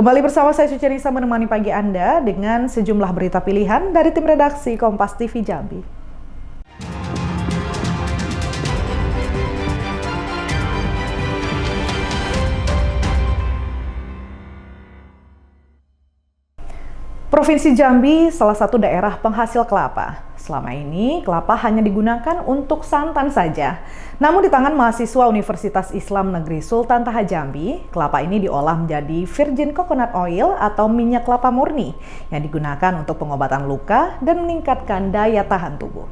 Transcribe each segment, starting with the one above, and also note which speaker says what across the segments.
Speaker 1: Kembali bersama saya Suci Nisa menemani pagi Anda dengan sejumlah berita pilihan dari tim redaksi Kompas TV Jambi. Provinsi Jambi salah satu daerah penghasil kelapa. Selama ini, kelapa hanya digunakan untuk santan saja. Namun di tangan mahasiswa Universitas Islam Negeri Sultan Taha Jambi, kelapa ini diolah menjadi virgin coconut oil atau minyak kelapa murni yang digunakan untuk pengobatan luka dan meningkatkan daya tahan tubuh.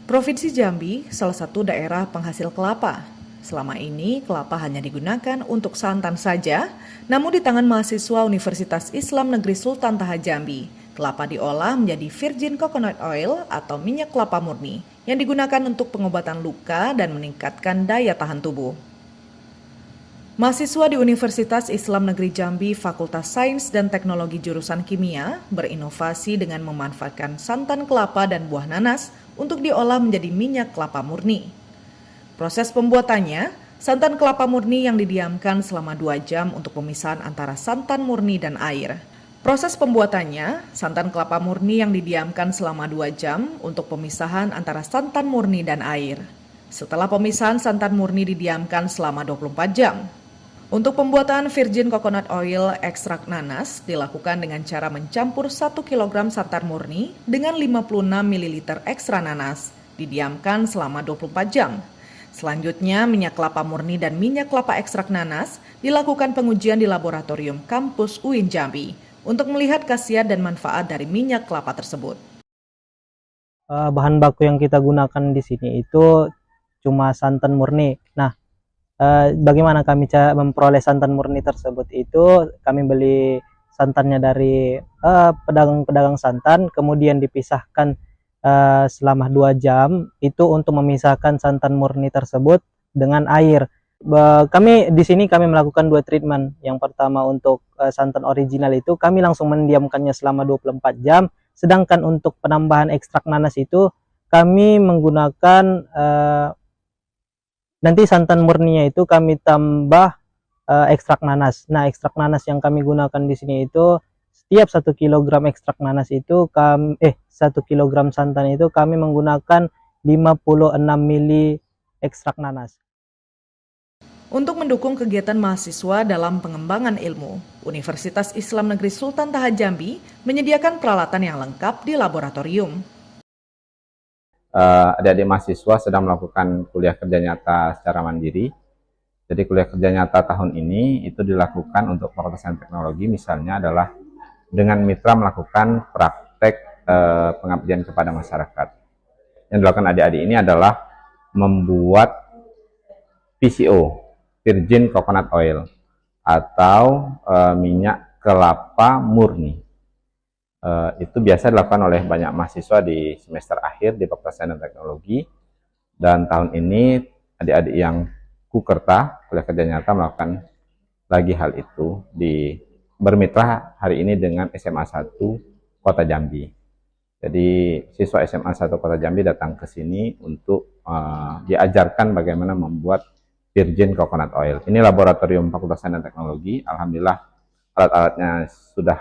Speaker 1: Provinsi Jambi salah satu daerah penghasil kelapa. Selama ini, kelapa hanya digunakan untuk santan saja, namun di tangan mahasiswa Universitas Islam Negeri Sultan Taha Jambi, kelapa diolah menjadi virgin coconut oil atau minyak kelapa murni yang digunakan untuk pengobatan luka dan meningkatkan daya tahan tubuh. Mahasiswa di Universitas Islam Negeri Jambi Fakultas Sains dan Teknologi Jurusan Kimia berinovasi dengan memanfaatkan santan kelapa dan buah nanas untuk diolah menjadi minyak kelapa murni. Proses pembuatannya, santan kelapa murni yang didiamkan selama 2 jam untuk pemisahan antara santan murni dan air. Proses pembuatannya, santan kelapa murni yang didiamkan selama 2 jam untuk pemisahan antara santan murni dan air. Setelah pemisahan santan murni didiamkan selama 24 jam. Untuk pembuatan virgin coconut oil ekstrak nanas dilakukan dengan cara mencampur 1 kg santan murni dengan 56 ml ekstra nanas, didiamkan selama 24 jam. Selanjutnya, minyak kelapa murni dan minyak kelapa ekstrak nanas dilakukan pengujian di laboratorium kampus UIN Jambi untuk melihat khasiat dan manfaat dari minyak kelapa tersebut.
Speaker 2: Bahan baku yang kita gunakan di sini itu cuma santan murni. Nah, bagaimana kami memperoleh santan murni tersebut itu kami beli santannya dari pedagang-pedagang santan, kemudian dipisahkan selama 2 jam itu untuk memisahkan santan murni tersebut dengan air. Kami di sini melakukan 2 treatment. Yang pertama untuk santan original itu kami langsung mendiamkannya selama 24 jam, sedangkan untuk penambahan ekstrak nanas itu kami menggunakan nanti santan murninya itu kami tambah ekstrak nanas. Nah, ekstrak nanas yang kami gunakan di sini itu setiap 1 kg ekstrak nanas itu 1 kg santan itu kami menggunakan 56 ml ekstrak nanas.
Speaker 1: Untuk mendukung kegiatan mahasiswa dalam pengembangan ilmu, Universitas Islam Negeri Sultan Taha Jambi menyediakan peralatan yang lengkap di laboratorium.
Speaker 3: Adik-adik mahasiswa sedang melakukan kuliah kerja nyata secara mandiri. Jadi kuliah kerja nyata tahun ini itu dilakukan untuk Fakultas Sains Teknologi, misalnya adalah dengan mitra melakukan praktek pengabdian kepada masyarakat. Yang dilakukan adik-adik ini adalah membuat VCO, virgin coconut oil, atau minyak kelapa murni. Itu biasa dilakukan oleh banyak mahasiswa di semester akhir di Fakultas Sains dan Teknologi. Dan tahun ini adik-adik yang kukerta, kuliah kerja nyata, melakukan lagi hal itu bermitra hari ini dengan SMA 1 Kota Jambi. Jadi siswa SMA 1 Kota Jambi datang ke sini untuk diajarkan bagaimana membuat virgin coconut oil. Ini laboratorium Fakultas Sains dan Teknologi. Alhamdulillah alat-alatnya sudah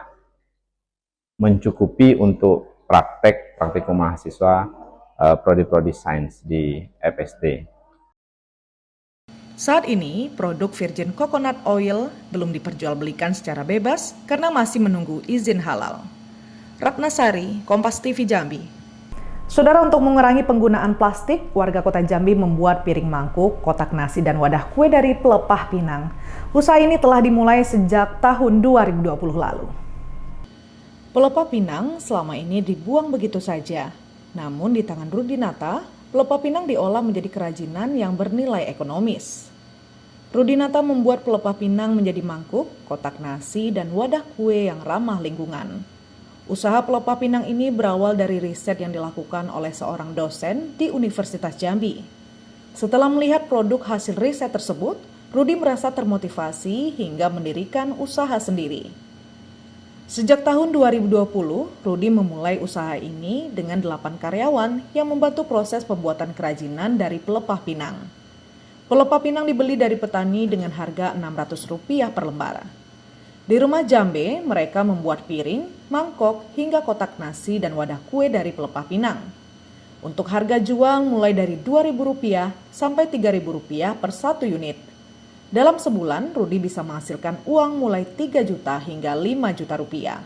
Speaker 3: mencukupi untuk praktikum mahasiswa prodi-prodi sains di FST.
Speaker 1: Saat ini, produk virgin coconut oil belum diperjualbelikan secara bebas karena masih menunggu izin halal. Ratna Sari, Kompas TV Jambi. Saudara, untuk mengurangi penggunaan plastik, warga Kota Jambi membuat piring mangkuk, kotak nasi, dan wadah kue dari pelepah pinang. Usaha ini telah dimulai sejak tahun 2020 lalu. Pelepah pinang selama ini dibuang begitu saja. Namun di tangan Rudinata, pelepah pinang diolah menjadi kerajinan yang bernilai ekonomis. Rudinata membuat pelepah pinang menjadi mangkuk, kotak nasi, dan wadah kue yang ramah lingkungan. Usaha pelepah pinang ini berawal dari riset yang dilakukan oleh seorang dosen di Universitas Jambi. Setelah melihat produk hasil riset tersebut, Rudi merasa termotivasi hingga mendirikan usaha sendiri. Sejak tahun 2020, Rudi memulai usaha ini dengan 8 karyawan yang membantu proses pembuatan kerajinan dari pelepah pinang. Pelepah pinang dibeli dari petani dengan harga Rp600 per lembar. Di rumah Jambe, mereka membuat piring, mangkok, hingga kotak nasi dan wadah kue dari pelepah pinang. Untuk harga jual mulai dari Rp2.000 sampai Rp3.000 per satu unit. Dalam sebulan, Rudi bisa menghasilkan uang mulai 3 juta hingga 5 juta rupiah.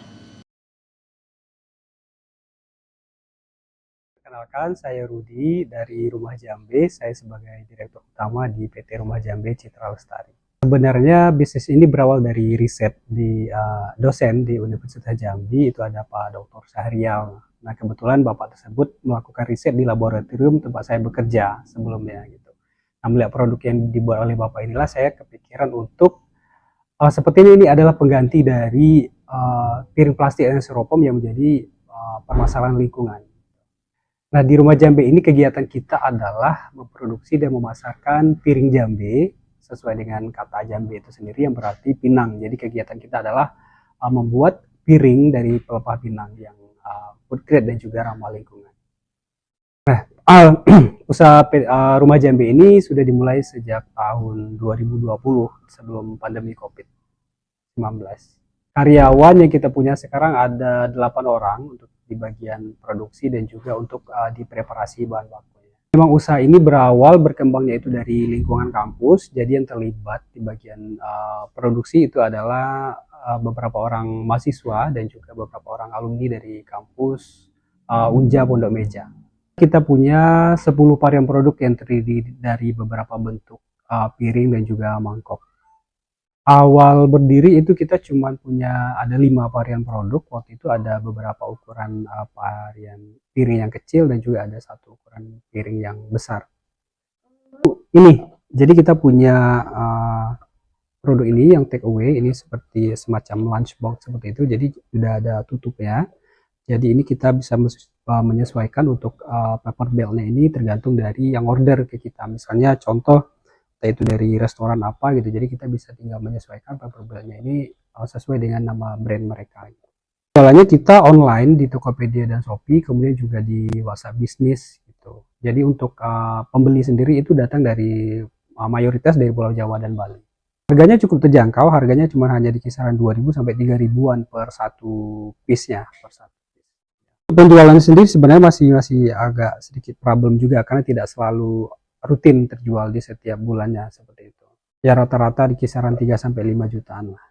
Speaker 4: Perkenalkan, saya Rudi dari Rumah Jambe. Saya sebagai Direktur Utama di PT Rumah Jambe Citra Lestari. Sebenarnya bisnis ini berawal dari riset di dosen di Universitas Jambi, itu ada Pak Dr. Syahrial. Nah, kebetulan Bapak tersebut melakukan riset di laboratorium tempat saya bekerja sebelumnya gitu. Nah, melihat produk yang dibuat oleh Bapak inilah saya kepikiran untuk seperti ini adalah pengganti dari piring plastik dan styrofoam yang menjadi permasalahan lingkungan. Nah, di Rumah Jambe ini kegiatan kita adalah memproduksi dan memasarkan piring Jambe sesuai dengan kata Jambe itu sendiri yang berarti pinang. Jadi kegiatan kita adalah membuat piring dari pelepah pinang yang food grade dan juga ramah lingkungan. Nah, usaha Rumah Jambe ini sudah dimulai sejak tahun 2020 sebelum pandemi COVID-19. Karyawan yang kita punya sekarang ada 8 orang untuk di bagian produksi dan juga untuk di preparasi bahan baku. Memang usaha ini berawal berkembangnya itu dari lingkungan kampus, jadi yang terlibat di bagian produksi itu adalah beberapa orang mahasiswa dan juga beberapa orang alumni dari kampus Unja Pondok Meja. Kita punya 10 varian produk yang terdiri dari beberapa bentuk piring dan juga mangkok. Awal berdiri itu kita cuma punya ada 5 varian produk. Waktu itu ada beberapa ukuran varian piring yang kecil dan juga ada satu ukuran piring yang besar. Ini, jadi kita punya produk ini yang take away, ini seperti semacam lunchbox seperti itu. Jadi sudah ada tutupnya. Jadi ini kita bisa menyesuaikan untuk paper belt-nya ini tergantung dari yang order ke kita. Misalnya contoh itu dari restoran apa gitu, jadi kita bisa tinggal menyesuaikan paper belt-nya ini sesuai dengan nama brand mereka. Jualannya kita online di Tokopedia dan Shopee, kemudian juga di WhatsApp bisnis gitu. Jadi untuk pembeli sendiri itu datang dari mayoritas dari Pulau Jawa dan Bali. Harganya cukup terjangkau, harganya cuma hanya di kisaran 2.000 sampai 3.000-an per satu piece-nya. Penjualan sendiri sebenarnya masih agak sedikit problem juga karena tidak selalu rutin terjual di setiap bulannya seperti itu. Ya rata-rata di kisaran 3 sampai 5 jutaan lah.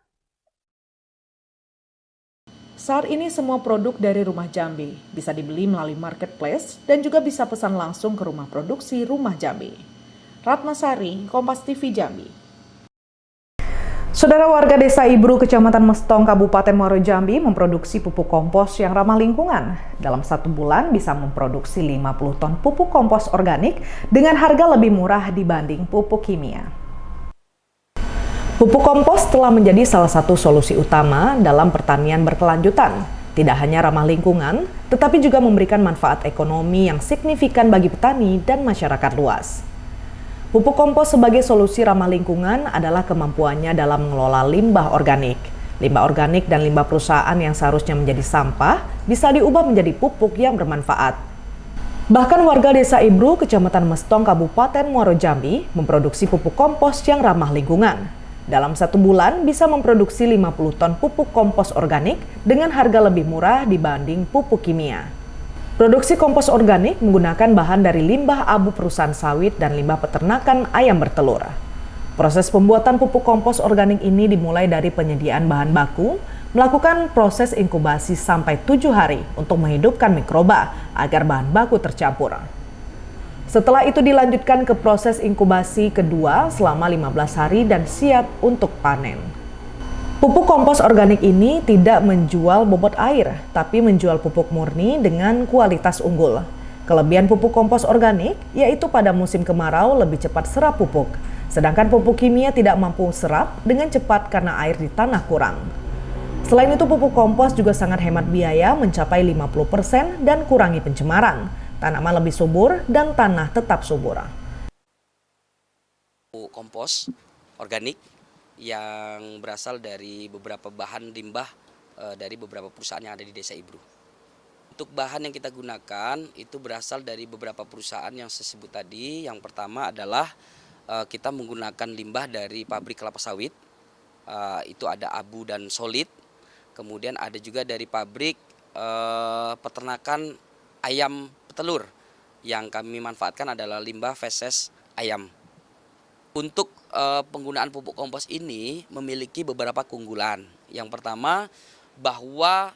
Speaker 1: Saat ini semua produk dari Rumah Jambe bisa dibeli melalui marketplace dan juga bisa pesan langsung ke rumah produksi Rumah Jambe. Ratna Sari, Kompas TV Jambi. Saudara warga Desa Ibru, Kecamatan Mestong, Kabupaten Muaro Jambi memproduksi pupuk kompos yang ramah lingkungan. Dalam 1 bulan bisa memproduksi 50 ton pupuk kompos organik dengan harga lebih murah dibanding pupuk kimia. Pupuk kompos telah menjadi salah satu solusi utama dalam pertanian berkelanjutan. Tidak hanya ramah lingkungan, tetapi juga memberikan manfaat ekonomi yang signifikan bagi petani dan masyarakat luas. Pupuk kompos sebagai solusi ramah lingkungan adalah kemampuannya dalam mengelola limbah organik. Limbah organik dan limbah perusahaan yang seharusnya menjadi sampah bisa diubah menjadi pupuk yang bermanfaat. Bahkan warga Desa Ibru, Kecamatan Mestong, Kabupaten Muaro Jambi memproduksi pupuk kompos yang ramah lingkungan. Dalam 1 bulan bisa memproduksi 50 ton pupuk kompos organik dengan harga lebih murah dibanding pupuk kimia. Produksi kompos organik menggunakan bahan dari limbah abu perusahaan sawit dan limbah peternakan ayam bertelur. Proses pembuatan pupuk kompos organik ini dimulai dari penyediaan bahan baku, melakukan proses inkubasi sampai 7 hari untuk menghidupkan mikroba agar bahan baku tercampur. Setelah itu dilanjutkan ke proses inkubasi kedua selama 15 hari dan siap untuk panen. Pupuk kompos organik ini tidak menjual bobot air, tapi menjual pupuk murni dengan kualitas unggul. Kelebihan pupuk kompos organik yaitu pada musim kemarau lebih cepat serap pupuk, sedangkan pupuk kimia tidak mampu serap dengan cepat karena air di tanah kurang. Selain itu, pupuk kompos juga sangat hemat biaya mencapai 50% dan kurangi pencemaran. Tanaman lebih subur dan tanah tetap subur.
Speaker 5: Pupuk kompos organik yang berasal dari beberapa bahan limbah dari beberapa perusahaan yang ada di Desa Ibru. Untuk bahan yang kita gunakan itu berasal dari beberapa perusahaan yang saya sebut tadi. Yang pertama adalah kita menggunakan limbah dari pabrik kelapa sawit itu ada abu dan solid. Kemudian ada juga dari pabrik peternakan ayam petelur, yang kami manfaatkan adalah limbah feses ayam. Untuk penggunaan pupuk kompos ini memiliki beberapa keunggulan. Yang pertama, bahwa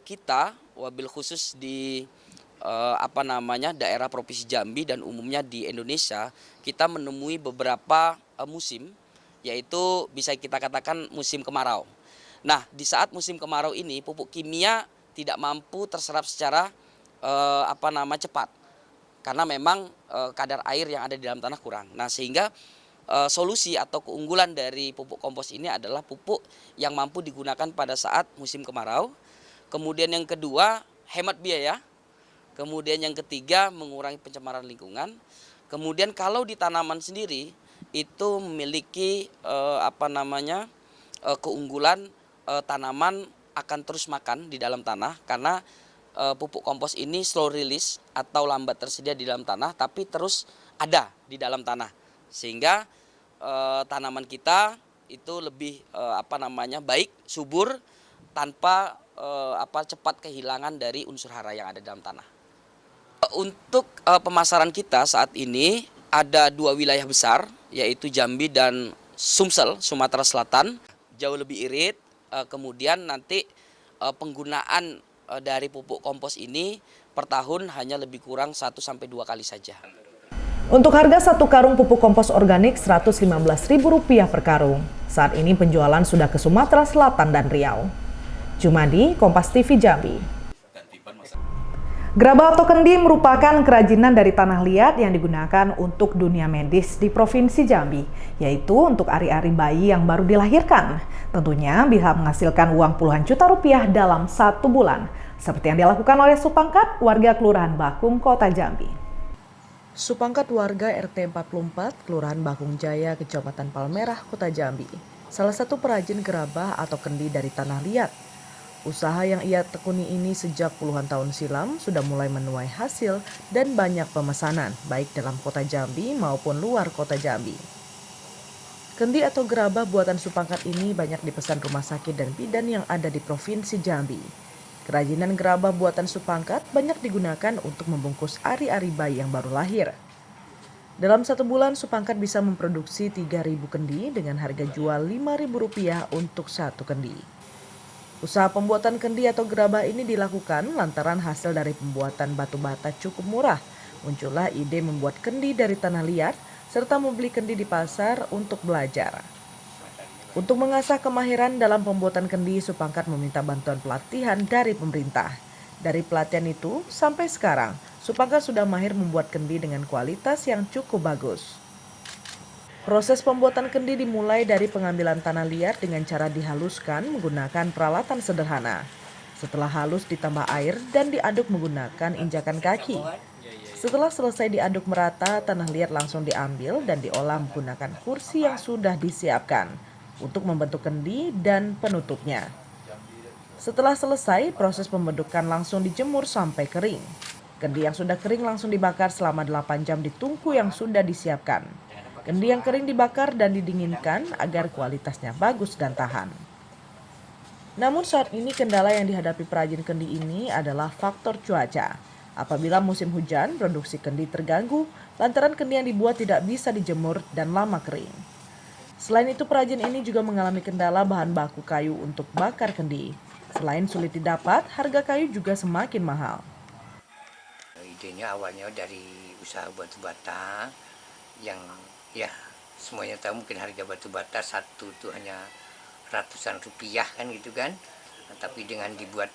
Speaker 5: kita wabil khusus di daerah Provinsi Jambi dan umumnya di Indonesia, kita menemui beberapa musim, yaitu bisa kita katakan musim kemarau. Nah, di saat musim kemarau ini pupuk kimia tidak mampu terserap secara cepat, karena memang kadar air yang ada di dalam tanah kurang. Nah, sehingga solusi atau keunggulan dari pupuk kompos ini adalah pupuk yang mampu digunakan pada saat musim kemarau. Kemudian yang kedua, hemat biaya. Kemudian yang ketiga, mengurangi pencemaran lingkungan. Kemudian kalau di tanaman sendiri itu memiliki keunggulan, tanaman akan terus makan di dalam tanah, karena pupuk kompos ini slow release atau lambat tersedia di dalam tanah tapi terus ada di dalam tanah, sehingga tanaman kita itu lebih baik, subur, tanpa cepat kehilangan dari unsur hara yang ada dalam tanah. Untuk pemasaran kita saat ini ada 2 wilayah besar, yaitu Jambi dan Sumsel, Sumatera Selatan, jauh lebih irit. Kemudian nanti penggunaan dari pupuk kompos ini per tahun hanya lebih kurang 1-2 kali saja.
Speaker 1: Untuk harga 1 karung pupuk kompos organik Rp115.000 per karung. Saat ini penjualan sudah ke Sumatera Selatan dan Riau. Jumadi, Kompas TV Jambi. Gerabah atau kendi merupakan kerajinan dari tanah liat yang digunakan untuk dunia medis di Provinsi Jambi, yaitu untuk ari-ari bayi yang baru dilahirkan. Tentunya bisa menghasilkan uang puluhan juta rupiah dalam 1 bulan, seperti yang dilakukan oleh Supangkat, warga Kelurahan Bakung, Kota Jambi. Supangkat warga RT 44, Kelurahan Bakung Jaya, Kecamatan Palmerah, Kota Jambi. Salah satu perajin gerabah atau kendi dari tanah liat. Usaha yang ia tekuni ini sejak puluhan tahun silam sudah mulai menuai hasil dan banyak pemesanan, baik dalam Kota Jambi maupun luar Kota Jambi. Kendi atau gerabah buatan Supangkat ini banyak dipesan rumah sakit dan bidan yang ada di Provinsi Jambi. Kerajinan gerabah buatan Supangkat banyak digunakan untuk membungkus ari-ari bayi yang baru lahir. Dalam 1 bulan, Supangkat bisa memproduksi 3.000 kendi dengan harga jual Rp5.000 untuk 1 kendi. Usaha pembuatan kendi atau gerabah ini dilakukan lantaran hasil dari pembuatan batu bata cukup murah. Muncullah ide membuat kendi dari tanah liat serta membeli kendi di pasar untuk belajar. Untuk mengasah kemahiran dalam pembuatan kendi, Supangkat meminta bantuan pelatihan dari pemerintah. Dari pelatihan itu, sampai sekarang, Supangkat sudah mahir membuat kendi dengan kualitas yang cukup bagus. Proses pembuatan kendi dimulai dari pengambilan tanah liat dengan cara dihaluskan menggunakan peralatan sederhana. Setelah halus ditambah air dan diaduk menggunakan injakan kaki. Setelah selesai diaduk merata, tanah liat langsung diambil dan diolah menggunakan kursi yang sudah disiapkan untuk membentuk kendi dan penutupnya. Setelah selesai, proses pembentukan langsung dijemur sampai kering. Kendi yang sudah kering langsung dibakar selama 8 jam di tungku yang sudah disiapkan. Kendi yang kering dibakar dan didinginkan agar kualitasnya bagus dan tahan. Namun saat ini kendala yang dihadapi perajin kendi ini adalah faktor cuaca. Apabila musim hujan, produksi kendi terganggu lantaran kendi yang dibuat tidak bisa dijemur dan lama kering. Selain itu, perajin ini juga mengalami kendala bahan baku kayu untuk bakar kendi. Selain sulit didapat, harga kayu juga semakin mahal.
Speaker 6: Idenya awalnya dari usaha batu bata yang semuanya tahu mungkin harga batu bata satu itu hanya ratusan rupiah kan gitu kan. Nah, tapi dengan dibuat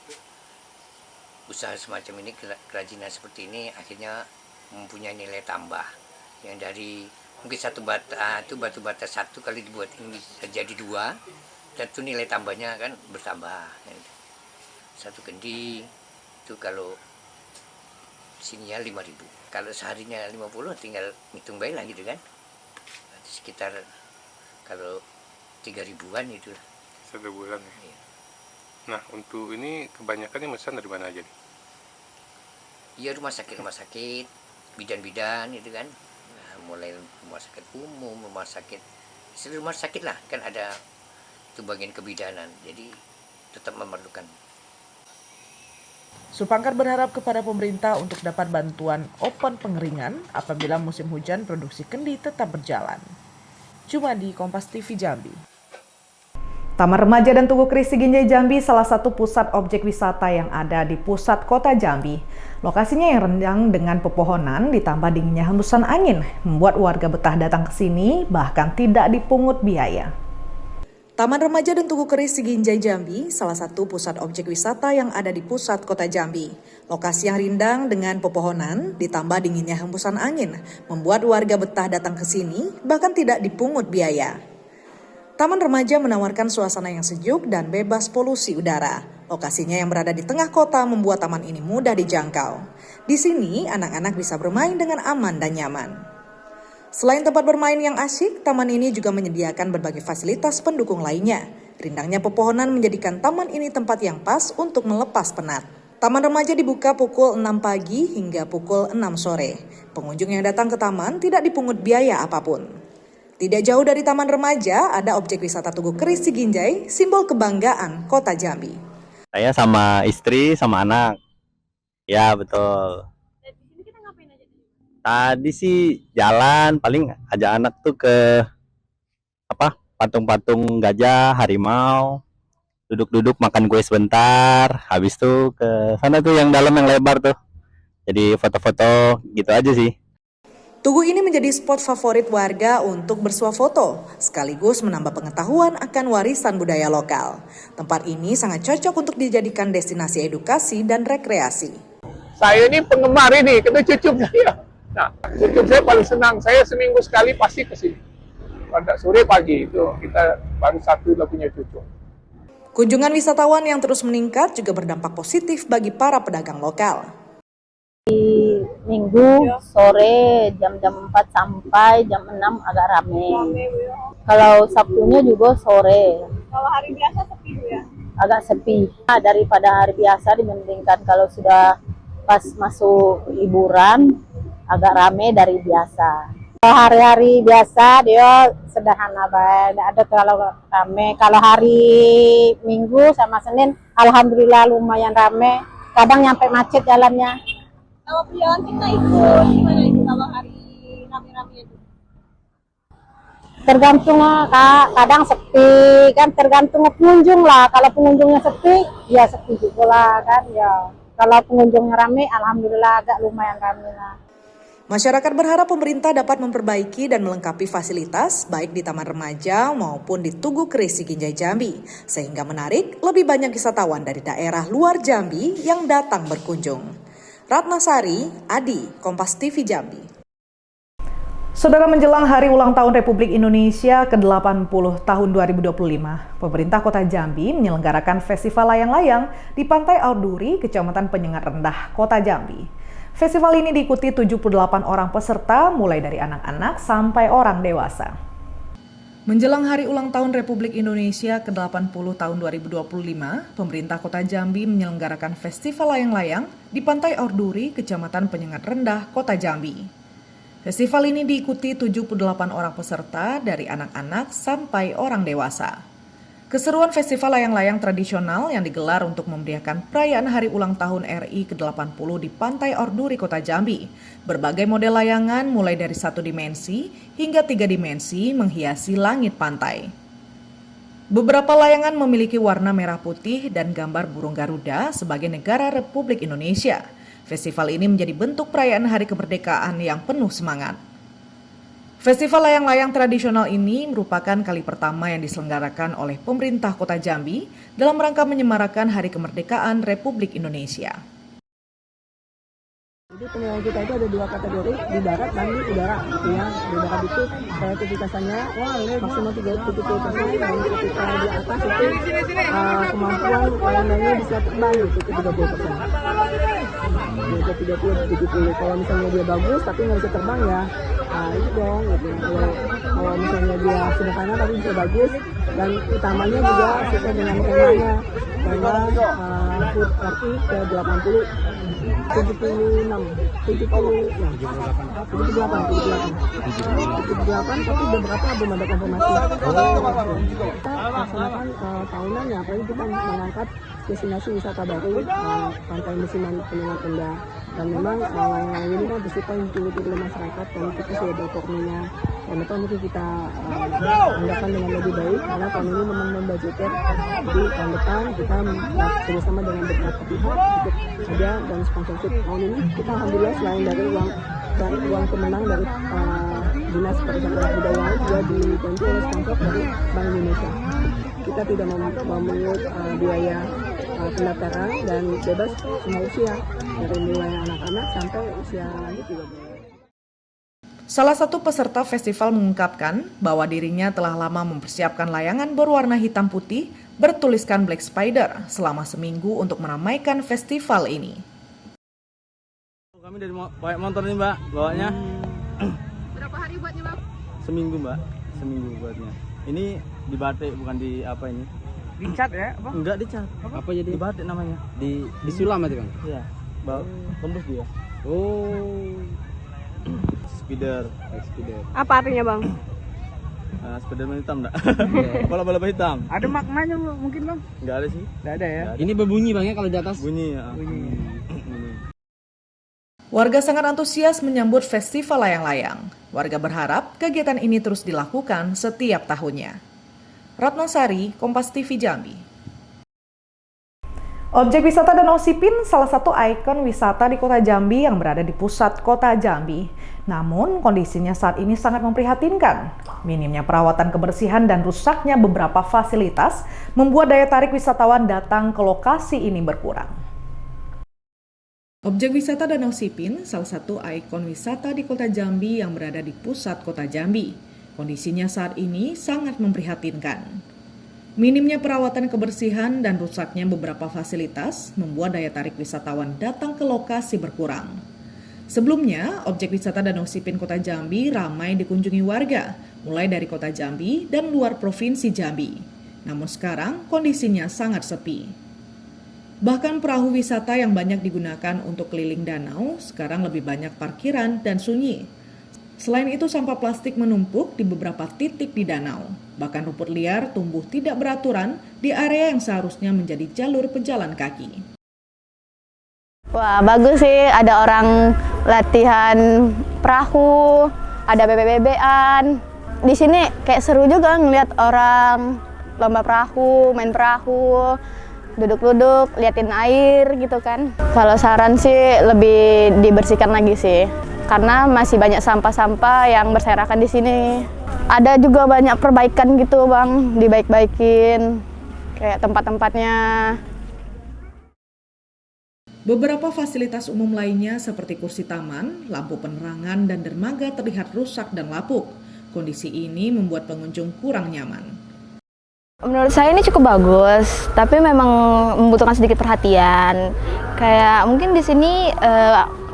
Speaker 6: usaha semacam ini, kerajinan seperti ini akhirnya mempunyai nilai tambah yang dari mungkin satu bata itu batu bata satu kali dibuat ini bisa jadi 2, dan itu nilai tambahnya kan bertambah. Satu kendi itu kalau sininya 5.000, kalau seharinya 50 tinggal hitung baik lah gitu kan, sekitar kalau 3.000-an itu
Speaker 7: 1 bulan ya. Iya. Nah, untuk ini kebanyakannya mesan dari mana aja nih?
Speaker 6: Iya, rumah sakit, bidan-bidan itu kan. Mulai rumah sakit umum, rumah sakit lah kan ada itu bagian kebidanan, jadi tetap memerlukan.
Speaker 1: Supangkar berharap kepada pemerintah untuk dapat bantuan open pengeringan apabila musim hujan produksi kendi tetap berjalan. Cuma di Kompas TV Jambi. Taman Remaja dan Tugu Keris Siginjai Jambi salah satu pusat objek wisata yang ada di pusat kota Jambi. Lokasinya yang rindang dengan pepohonan ditambah dinginnya hembusan angin membuat warga betah datang ke sini bahkan tidak dipungut biaya. Taman Remaja dan Tugu Keris Siginjai Jambi salah satu pusat objek wisata yang ada di pusat kota Jambi. Lokasi yang rindang dengan pepohonan ditambah dinginnya hembusan angin membuat warga betah datang ke sini bahkan tidak dipungut biaya. Taman Remaja menawarkan suasana yang sejuk dan bebas polusi udara. Lokasinya yang berada di tengah kota membuat taman ini mudah dijangkau. Di sini, anak-anak bisa bermain dengan aman dan nyaman. Selain tempat bermain yang asyik, taman ini juga menyediakan berbagai fasilitas pendukung lainnya. Rindangnya pepohonan menjadikan taman ini tempat yang pas untuk melepas penat. Taman Remaja dibuka pukul 6 pagi hingga pukul 6 sore. Pengunjung yang datang ke taman tidak dipungut biaya apapun. Tidak jauh dari Taman Remaja ada objek wisata Tugu Keris Siginjai, simbol kebanggaan kota Jambi.
Speaker 8: Saya sama istri sama anak. Ya betul.
Speaker 9: Dan di sini kita ngapain aja?
Speaker 8: Tadi sih jalan, paling ajak anak tuh ke patung-patung gajah, harimau. Duduk-duduk makan kue sebentar. Habis tuh ke sana tuh yang dalam yang lebar tuh. Jadi foto-foto gitu aja sih.
Speaker 1: Tugu ini menjadi spot favorit warga untuk bersuah foto, sekaligus menambah pengetahuan akan warisan budaya lokal. Tempat ini sangat cocok untuk dijadikan destinasi edukasi dan rekreasi.
Speaker 10: Saya ini penggemar ini, kata cucu saya. Nah, cucu saya paling senang, saya seminggu sekali pasti ke sini. Pada sore pagi itu kita baru satu udah punya cucu.
Speaker 1: Kunjungan wisatawan yang terus meningkat juga berdampak positif bagi para pedagang lokal.
Speaker 9: Minggu sore jam-jam 4 sampai jam 6 agak rame. Kalau Sabtunya juga sore.
Speaker 11: Kalau hari biasa sepi ya?
Speaker 9: Agak sepi. Daripada hari biasa dibandingkan kalau sudah pas masuk liburan agak rame dari biasa. Kalau hari-hari biasa dia sederhana banget, ada terlalu rame. Kalau hari Minggu sama Senin alhamdulillah lumayan rame. Kadang nyampe macet jalannya.
Speaker 11: Kalau perjalanan kita ikut gimana itu kalau hari rame-rame itu?
Speaker 9: Tergantung Kak, kadang sepi kan, tergantung pengunjung lah. Kalau pengunjungnya sepi, ya sepi juga lah kan ya. Kalau pengunjungnya rame, alhamdulillah agak lumayan rame lah.
Speaker 1: Masyarakat berharap pemerintah dapat memperbaiki dan melengkapi fasilitas baik di Taman Remaja maupun di Tugu Keris Siginjai Jambi, sehingga menarik lebih banyak wisatawan dari daerah luar Jambi yang datang berkunjung. Ratna Sari, Adi, Kompas TV Jambi. Saudara, menjelang Hari Ulang Tahun Republik Indonesia ke-80 tahun 2025, pemerintah Kota Jambi menyelenggarakan Festival Layang-Layang di Pantai Aurduri, Kecamatan Penyengat Rendah, Kota Jambi. Festival ini diikuti 78 orang peserta, mulai dari anak-anak sampai orang dewasa. Menjelang Hari Ulang Tahun Republik Indonesia ke-80 tahun 2025, pemerintah Kota Jambi menyelenggarakan Festival Layang-Layang di Pantai Aurduri, Kecamatan Penyengat Rendah, Kota Jambi. Festival ini diikuti 78 orang peserta dari anak-anak sampai orang dewasa. Keseruan festival layang-layang tradisional yang digelar untuk memeriahkan perayaan Hari Ulang Tahun RI ke-80 di Pantai Aurduri, Kota Jambi. Berbagai model layangan mulai dari 1 dimensi hingga 3 dimensi menghiasi langit pantai. Beberapa layangan memiliki warna merah putih dan gambar burung Garuda sebagai negara Republik Indonesia. Festival ini menjadi bentuk perayaan Hari Kemerdekaan yang penuh semangat. Festival layang-layang tradisional ini merupakan kali pertama yang diselenggarakan oleh pemerintah Kota Jambi dalam rangka menyemarakan Hari Kemerdekaan Republik Indonesia.
Speaker 12: Jadi penilaian kita itu ada 2 kategori, di darat dan di udara gitu ya. Di darat itu kreativitasnya maksimal 30%, dan ketika di atas itu kemampuan layang-layangnya bisa terbang gitu, itu 30%. Jadi 30-70. Kalau misalnya dia bagus tapi nggak bisa terbang ya, itu dong gitu. Kalau misalnya dia sederhana tapi bisa bagus, dan utamanya juga sesuai dengan temanya, tema HUT RI ke-80 78, tapi beberapa belum ada konfirmasi. Kita laksanakan tahunannya, apalagi kita mengangkat destinasi wisata baru Pantai Musiman Penyengat Kendal, dan memang layang-layang ini kan bersifat dipilih oleh masyarakat dan kita sudah berkoordinasinya, dan itu mungkin kita anggarkan dengan lebih baik karena tahun ini memang membudgeter. Jadi tahun depan kita bersama dengan beberapa pihak untuk ada dan sponsorship. Tahun ini kita alhamdulillah selain dari uang pemenang dari Dinas Pariwisata Kebudayaan juga dibantu oleh sponsor dari Bank Indonesia. Kita tidak memungut biaya pendaftaran dan bebas semua usia, dari mulai anak-anak sampai usia lanjut juga boleh.
Speaker 1: Salah satu peserta festival mengungkapkan bahwa dirinya telah lama mempersiapkan layangan berwarna hitam putih bertuliskan Black Spider selama seminggu untuk meramaikan festival ini.
Speaker 13: Kami dari banyak motor nih Mbak, bawanya.
Speaker 11: Berapa hari buatnya Bang?
Speaker 13: Seminggu Mbak, seminggu buatnya. Ini di batik bukan di apa ini?
Speaker 12: Dicat ya? Apa?
Speaker 13: Enggak dicat. Apa jadi? Di batik namanya.
Speaker 12: Disulam aja Bang?
Speaker 13: Iya. Tembus dia.
Speaker 12: Oh.
Speaker 13: Spider.
Speaker 11: Apa artinya Bang?
Speaker 13: Spiderman hitam enggak? Bola-bola hitam.
Speaker 12: Ada maknanya mungkin Bang?
Speaker 13: Enggak ada sih.
Speaker 12: Enggak ada ya?
Speaker 13: Ini berbunyi Bang ya kalau di atas? Bunyi ya.
Speaker 1: Warga sangat antusias menyambut festival layang-layang. Warga berharap kegiatan ini terus dilakukan setiap tahunnya. Ratna Sari, Kompas TV Jambi. Objek wisata Danau Sipin salah satu ikon wisata di kota Jambi yang berada di pusat kota Jambi. Namun kondisinya saat ini sangat memprihatinkan. Minimnya perawatan kebersihan dan rusaknya beberapa fasilitas membuat daya tarik wisatawan datang ke lokasi ini berkurang. Objek wisata Danau Sipin salah satu ikon wisata di kota Jambi yang berada di pusat kota Jambi. Kondisinya saat ini sangat memprihatinkan. Minimnya perawatan kebersihan dan rusaknya beberapa fasilitas membuat daya tarik wisatawan datang ke lokasi berkurang. Sebelumnya, objek wisata Danau Sipin Kota Jambi ramai dikunjungi warga, mulai dari Kota Jambi dan luar Provinsi Jambi. Namun sekarang kondisinya sangat sepi. Bahkan perahu wisata yang banyak digunakan untuk keliling danau sekarang lebih banyak parkiran dan sunyi. Selain itu, sampah plastik menumpuk di beberapa titik di danau. Bahkan rumput liar tumbuh tidak beraturan di area yang seharusnya menjadi jalur pejalan kaki.
Speaker 14: Wah, bagus sih, ada orang latihan perahu, ada bebek-bebekan. Di sini kayak seru juga ngeliat orang lomba perahu, main perahu, duduk-duduk, liatin air gitu kan. Kalau saran sih lebih dibersihkan lagi sih, karena masih banyak sampah-sampah yang berserakan di sini. Ada juga banyak perbaikan gitu Bang, dibaik-baikin kayak tempat-tempatnya.
Speaker 1: Beberapa fasilitas umum lainnya seperti kursi taman, lampu penerangan, dan dermaga terlihat rusak dan lapuk. Kondisi ini membuat pengunjung kurang nyaman.
Speaker 14: Menurut saya ini cukup bagus, tapi memang membutuhkan sedikit perhatian. Kayak mungkin di sini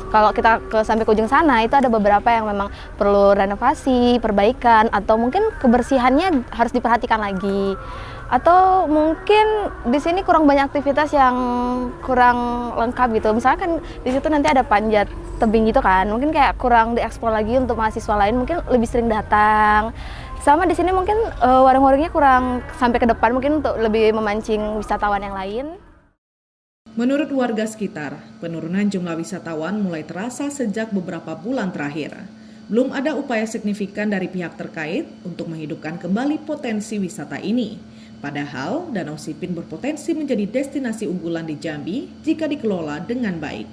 Speaker 14: kalau kita sampai ke ujung sana itu ada beberapa yang memang perlu renovasi, perbaikan, atau mungkin kebersihannya harus diperhatikan lagi. Atau mungkin di sini kurang banyak aktivitas yang kurang lengkap gitu. Misalkan di situ nanti ada panjat tebing gitu kan, mungkin kayak kurang dieksplor lagi untuk mahasiswa lain, mungkin lebih sering datang. Sama di sini mungkin warung-warungnya kurang sampai ke depan, mungkin untuk lebih memancing wisatawan yang lain.
Speaker 1: Menurut warga sekitar, penurunan jumlah wisatawan mulai terasa sejak beberapa bulan terakhir. Belum ada upaya signifikan dari pihak terkait untuk menghidupkan kembali potensi wisata ini. Padahal, Danau Sipin berpotensi menjadi destinasi unggulan di Jambi jika dikelola dengan baik.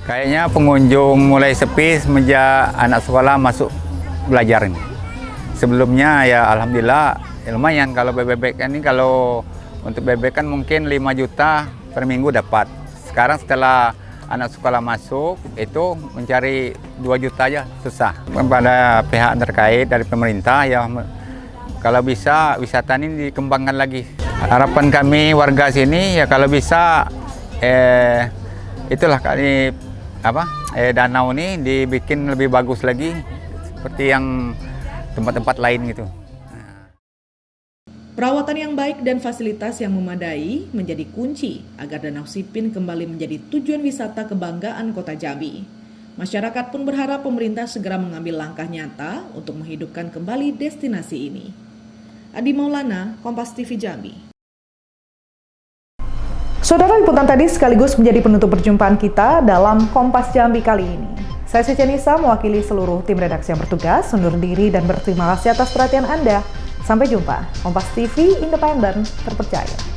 Speaker 15: Kayaknya pengunjung mulai sepi semenjak anak sekolah masuk belajar ini. Sebelumnya ya alhamdulillah lumayan kalau bebek ini, kalau untuk bebek kan mungkin 5 juta per minggu dapat. Sekarang setelah anak sekolah masuk itu mencari 2 juta aja susah. Kepada pihak terkait dari pemerintah ya kalau bisa wisata ini dikembangkan lagi. Harapan kami warga sini ya kalau bisa itulah kali danau ini dibikin lebih bagus lagi seperti yang tempat-tempat lain gitu.
Speaker 1: Perawatan yang baik dan fasilitas yang memadai menjadi kunci agar Danau Sipin kembali menjadi tujuan wisata kebanggaan Kota Jambi. Masyarakat pun berharap pemerintah segera mengambil langkah nyata untuk menghidupkan kembali destinasi ini. Adi Maulana, Kompas TV Jambi. Saudara, liputan tadi sekaligus menjadi penutup perjumpaan kita dalam Kompas Jambi kali ini. Saya Suci Nisa mewakili seluruh tim redaksi yang bertugas undur diri dan berterima kasih atas perhatian Anda. Sampai jumpa. Kompas TV, independen, terpercaya.